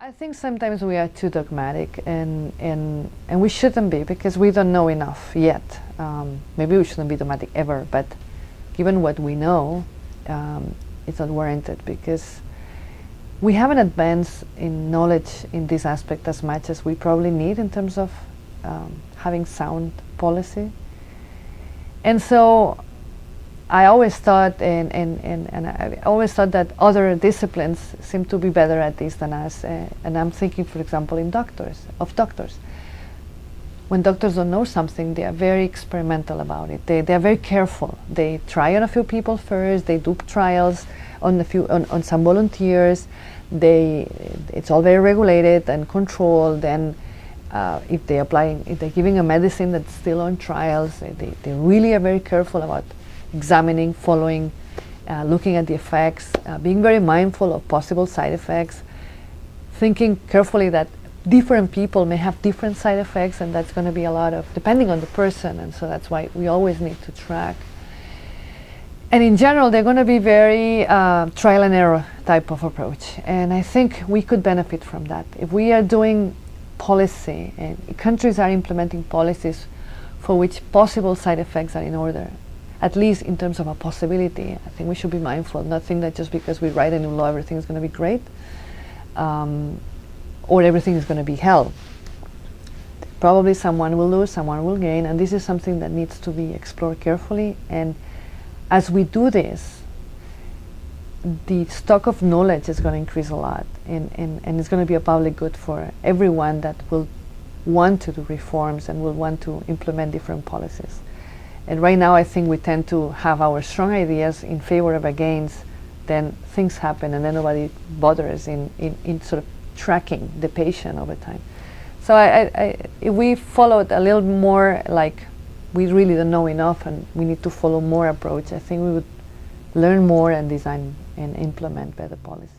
I think sometimes we are too dogmatic, and we shouldn't be, because we don't know enough yet. Maybe we shouldn't be dogmatic ever, but given what we know, it's not warranted, because we haven't advanced in knowledge in this aspect as much as we probably need in terms of having sound policy. And so I always thought, and I always thought that other disciplines seem to be better at this than us. And I'm thinking, for example, in doctors. When doctors don't know something, they are very experimental about it. They are very careful. They try on a few people first. They do trials on on some volunteers. It's all very regulated and controlled. And if they're giving a medicine that's still on trials, they really are very careful about examining, following, looking at the effects, being very mindful of possible side effects, thinking carefully that different people may have different side effects, and that's going to be a lot of, depending on the person, and so that's why we always need to track. And in general, they're going to be very trial and error type of approach, and I think we could benefit from that. If we are doing policy, and countries are implementing policies for which possible side effects are in order, at least in terms of a possibility, I think we should be mindful, not think that just because we write a new law everything is going to be great, or everything is going to be hell. Probably someone will lose, someone will gain, and this is something that needs to be explored carefully. And as we do this, the stock of knowledge is going to increase a lot, and it's going to be a public good for everyone that will want to do reforms and will want to implement different policies. And right now I think we tend to have our strong ideas in favor of against, then things happen and then nobody bothers in sort of tracking the patient over time. So if we followed a little more like we really don't know enough and we need to follow more approach, I think we would learn more and design and implement better policy.